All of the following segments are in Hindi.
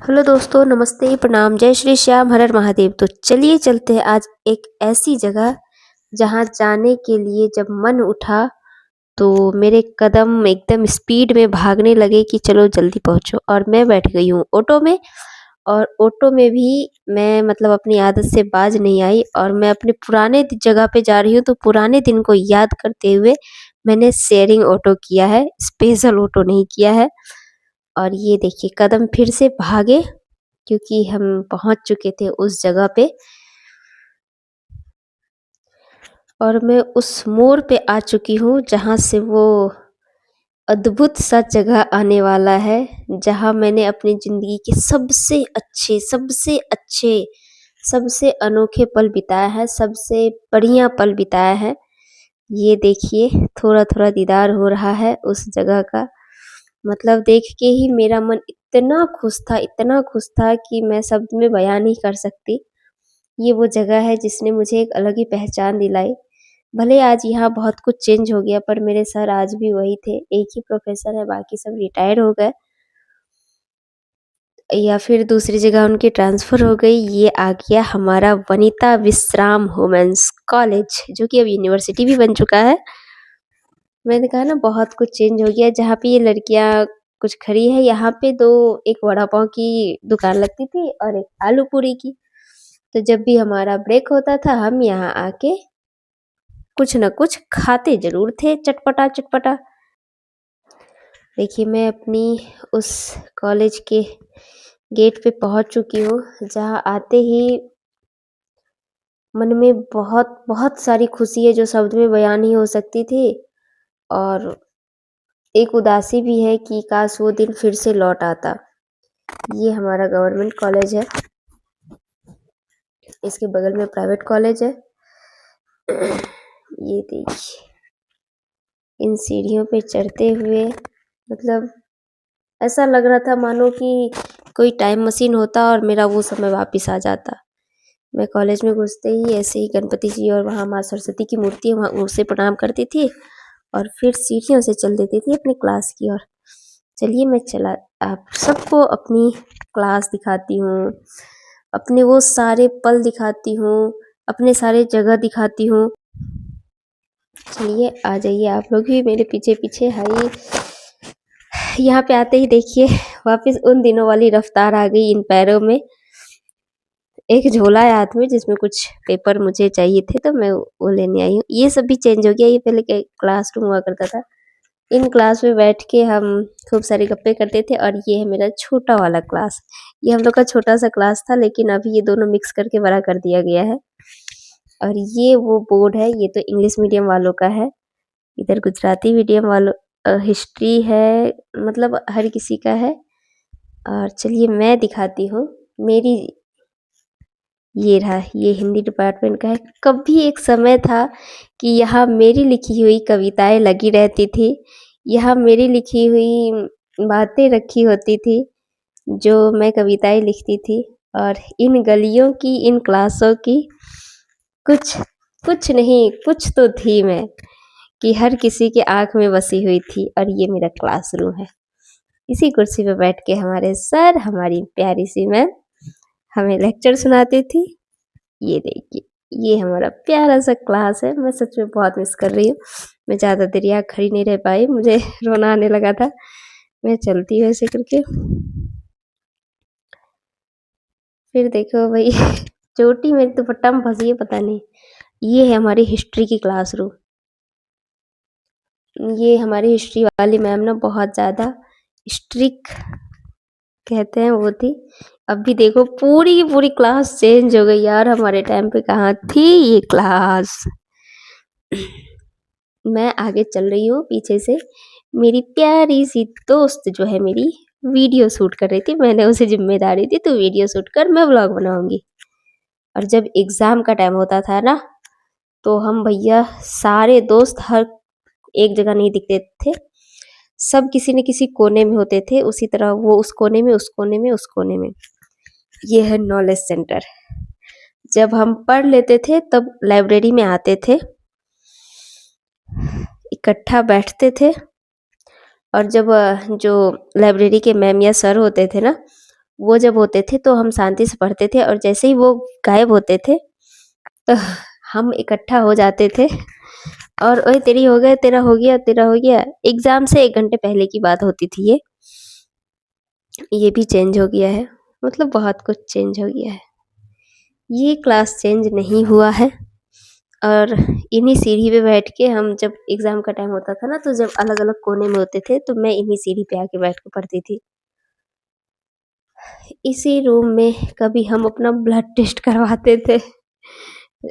हेलो दोस्तों, नमस्ते, प्रणाम, जय श्री श्याम, हर हर महादेव। तो चलिए चलते हैं आज एक ऐसी जगह जहाँ जाने के लिए जब मन उठा तो मेरे कदम एकदम स्पीड में भागने लगे कि चलो जल्दी पहुँचो। और मैं बैठ गई हूँ ऑटो में। और ऑटो में भी मैं मतलब अपनी आदत से बाज नहीं आई और मैं अपने पुराने जगह पे जा रही हूँ, तो पुराने दिन को याद करते हुए मैंने शेयरिंग ऑटो किया है, स्पेशल ऑटो नहीं किया है। और ये देखिए कदम फिर से भागे क्योंकि हम पहुंच चुके थे उस जगह पे। और मैं उस मोड़ पे आ चुकी हूँ जहाँ से वो अद्भुत सा जगह आने वाला है, जहाँ मैंने अपनी ज़िंदगी के सबसे अनोखे पल बिताया है, सबसे बढ़िया पल बिताया है। ये देखिए थोड़ा-थोड़ा दीदार हो रहा है उस जगह का। मतलब देख के ही मेरा मन इतना खुश था कि मैं शब्द में बयान नहीं कर सकती। ये वो जगह है जिसने मुझे एक अलग ही पहचान दिलाई। भले आज यहाँ बहुत कुछ चेंज हो गया पर मेरे सर आज भी वही थे, एक ही प्रोफ़ेसर है, बाकी सब रिटायर हो गए या फिर दूसरी जगह उनकी ट्रांसफ़र हो गई। ये आ गया हमारा वनिता विश्राम वुमेन्स कॉलेज, जो कि अब यूनिवर्सिटी भी बन चुका है। मैंने कहा ना बहुत कुछ चेंज हो गया। जहाँ पे ये लड़कियाँ कुछ खड़ी है, यहाँ पे एक वड़ा पाव की दुकान लगती थी और एक आलू पूरी की। तो जब भी हमारा ब्रेक होता था हम यहाँ आके कुछ न कुछ खाते ज़रूर थे चटपटा-चटपटा। देखिए मैं अपनी उस कॉलेज के गेट पे पहुँच चुकी हूँ, जहाँ आते ही मन में बहुत सारी खुशी है जो शब्द में बयान नहीं हो सकती थी। और एक उदासी भी है कि काश वो दिन फिर से लौट आता। ये हमारा गवर्नमेंट कॉलेज है, इसके बगल में प्राइवेट कॉलेज है। ये देखिए इन सीढ़ियों पे चढ़ते हुए मतलब ऐसा लग रहा था मानो कि कोई टाइम मशीन होता और मेरा वो समय वापस आ जाता। मैं कॉलेज में घुसते ही ऐसे ही गणपति जी और वहाँ माँ सरस्वती की मूर्ति है, वहाँ उसे प्रणाम करती थी और फिर सीढ़ियों से चल देती थी अपनी क्लास की ओर। चलिए मैं चला आप सबको अपनी क्लास दिखाती हूँ, अपने वो सारे पल दिखाती हूँ, अपने सारे जगह दिखाती हूँ। चलिए आ जाइए आप लोग भी मेरे पीछे-पीछे। हाय यहाँ पे आते ही देखिए वापस उन दिनों वाली रफ्तार आ गई इन पैरों में। एक झोला है हाथ में जिसमें कुछ पेपर मुझे चाहिए थे तो मैं वो लेने आई हूँ। ये सब भी चेंज हो गया, ये पहले के क्लासरूम हुआ करता था। इन क्लास में बैठ के हम खूब सारी गप्पे करते थे। और ये है मेरा छोटा वाला क्लास। ये हम लोग का छोटा-सा क्लास था लेकिन अभी ये दोनों मिक्स करके बड़ा कर दिया गया है। और ये वो बोर्ड है, ये तो इंग्लिश मीडियम वालों का है। इधर गुजराती मीडियम वालों हिस्ट्री है, मतलब हर किसी का है। और चलिए मैं दिखाती हूँ मेरी। ये रहा, ये हिंदी डिपार्टमेंट का है। कभी एक समय था कि यहाँ मेरी लिखी हुई कविताएँ लगी रहती थी। यहाँ मेरी लिखी हुई बातें रखी होती थी, जो मैं कविताएँ लिखती थी। और इन गलियों की, इन क्लासों की कुछ कुछ नहीं, कुछ तो थी मैं, कि हर किसी की आँख में बसी हुई थी। और ये मेरा क्लासरूम है। इसी कुर्सी पे बैठ के हमारे सर, हमारी प्यारी सी मैम हमें लेक्चर सुनाती थी। ये देखिए, ये हमारा प्यारा सा क्लास है। मैं सच में बहुत मिस कर रही हूँ। मैं ज़्यादा देर यहाँ खड़ी नहीं रह पाई, मुझे रोना आने लगा था। मैं चलती हूँ ऐसे करके। फिर देखो भई चोटी मेरी दुपट्टा में फँसी है पता नहीं। ये है हमारी हिस्ट्री की क्लासरूम। ये हमारी हिस्ट्री वाली मैम ना बहुत ज़्यादा स्ट्रिक्ट कहते हैं वो थी। अब भी देखो पूरी की पूरी क्लास चेंज हो गई यार, हमारे टाइम पे कहाँ थी ये क्लास। मैं आगे चल रही हूँ पीछे से। मेरी प्यारी सी दोस्त जो है मेरी वीडियो शूट कर रही थी। मैंने उसे ज़िम्मेदारी दी, तू वीडियो शूट कर, मैं व्लॉग बनाऊँगी। और जब एग्ज़ाम का टाइम होता था ना, तो हम भैया सारे दोस्त हर एक जगह नहीं दिखते थे। सब किसी न किसी कोने में होते थे। उसी तरह वो उस कोने में, उस कोने में, उस कोने में। ये है नॉलेज सेंटर। जब हम पढ़ लेते थे तब लाइब्रेरी में आते थे, इकट्ठा बैठते थे। और जब जो लाइब्रेरी के मैम या सर होते थे ना, वो जब होते थे तो हम शांति से पढ़ते थे, और जैसे ही वो गायब होते थे तो हम इकट्ठा हो जाते थे और ओए तेरी हो गया, तेरा हो गया, तेरा हो गया। एग्ज़ाम से 1 घंटे पहले की बात होती थी ये। ये भी चेंज हो गया है, मतलब बहुत कुछ चेंज हो गया है। ये क्लास चेंज नहीं हुआ है, और इन्हीं सीढ़ी पे बैठ के हम जब एग्ज़ाम का टाइम होता था ना, तो जब अलग-अलग कोने में होते थे, तो मैं इन्हीं सीढ़ी पे आके बैठ के पढ़ती थी। इसी रूम में कभी हम अपना ब्लड टेस्ट करवाते थे।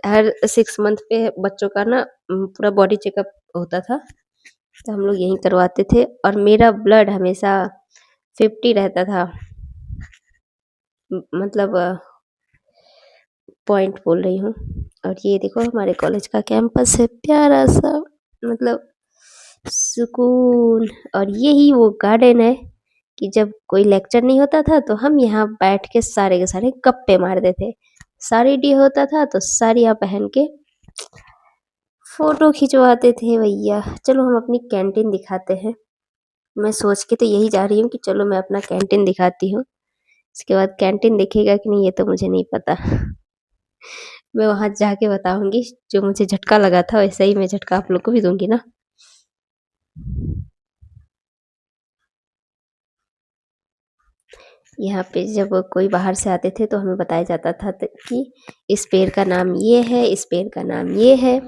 हर 6 मंथ पे बच्चों का ना पूरा बॉडी चेकअप होता था, तो हम लोग यहीं करवाते थे, और मेरा ब्लड हमेशा 50 रहता था। मतलब पॉइंट बोल रही हूँ। और ये देखो हमारे कॉलेज का कैंपस है प्यारा-सा, मतलब सुकून। और यही वो गार्डन है कि जब कोई लेक्चर नहीं होता था तो हम यहाँ बैठ के सारे के सारे गप्पे मारते थे। साड़ी डे होता था तो साड़ियाँ पहन के फ़ोटो खिंचवाते थे भैया। चलो हम अपनी कैंटीन दिखाते हैं। मैं सोच के तो यही जा रही हूँ कि चलो मैं अपना कैंटीन दिखाती हूँ। इसके बाद कैंटीन दिखेगा कि नहीं ये तो मुझे नहीं पता। मैं वहाँ जाके बताऊँगी, जो मुझे झटका लगा था वैसा ही मैं झटका आप लोग को भी दूँगी ना। यहाँ पे जब कोई बाहर से आते थे तो हमें बताया जाता था कि इस पेड़ का नाम ये है, इस पेड़ का नाम ये है।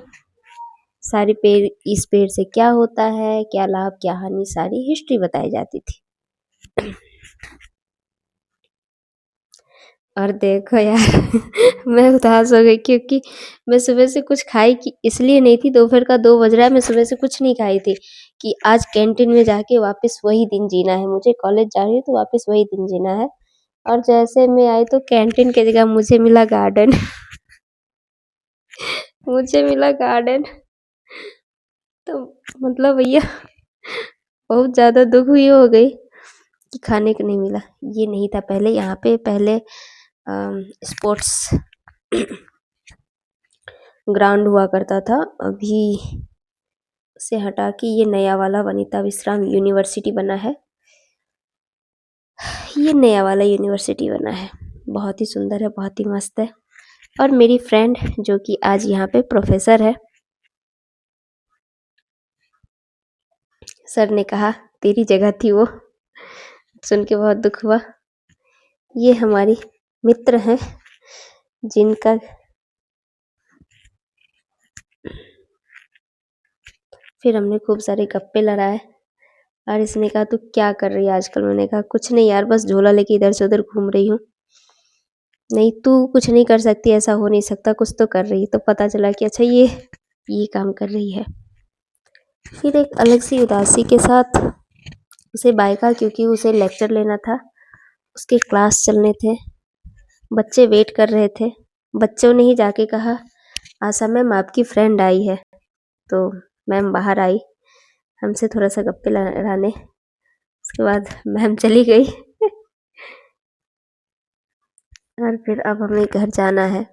सारे पेड़, इस पेड़ से क्या होता है, क्या लाभ, क्या हानि, सारी हिस्ट्री बताई जाती थी। और देखो यार मैं उदास हो गई, क्योंकि मैं सुबह से कुछ खाई कि इसलिए नहीं थी। दोपहर का 2 बज रहा है, मैं सुबह से कुछ नहीं खाई थी कि आज कैंटीन में जाके वापस वही दिन जीना है। मुझे कॉलेज जा रही हूँ तो वापस वही दिन जीना है। और जैसे मैं आई तो कैंटीन की जगह मुझे मिला गार्डन। मुझे मिला गार्डन। तो मतलब भैया बहुत ज़्यादा दुःख हुई हो गई कि खाने को नहीं मिला। ये नहीं था पहले, यहाँ पे पहले स्पोर्ट्स ग्राउंड हुआ करता था। अभी उसे हटा के ये नया वाला वनिता विश्राम यूनिवर्सिटी बना है। ये नया वाला यूनिवर्सिटी बना है, बहुत ही सुंदर है, बहुत ही मस्त है। और मेरी फ्रेंड जो कि आज यहाँ पे प्रोफेसर है, सर ने कहा तेरी जगह थी वो। सुन के बहुत दुख हुआ। ये हमारी मित्र हैं जिनका फिर हमने खूब सारे गप्पे लड़ाए। और इसने कहा तू क्या कर रही है आजकल? मैंने कहा कुछ नहीं यार, बस झोला लेके इधर से उधर घूम रही हूँ। नहीं तू कुछ नहीं कर सकती, ऐसा हो नहीं सकता, कुछ तो कर रही है। तो पता चला कि अच्छा ये काम कर रही है। फिर एक अलग सी उदासी के साथ उसे बाय कहा, क्योंकि उसे लेक्चर लेना था, उसके क्लास चलने थे, बच्चे वेट कर रहे थे। बच्चों ने ही जाके कहा आशा मैम आपकी फ्रेंड आई है। तो मैम बाहर आई हमसे थोड़ा सा गप्पे लड़ाने। उसके बाद मैम चली गई। और फिर अब हमें घर जाना है,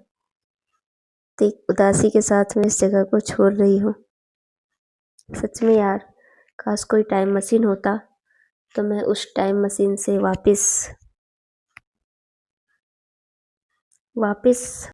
तो एक उदासी के साथ मैं इस जगह को छोड़ रही हूँ। सच में यार, काश कोई टाइम मशीन होता तो मैं उस टाइम मशीन से वापस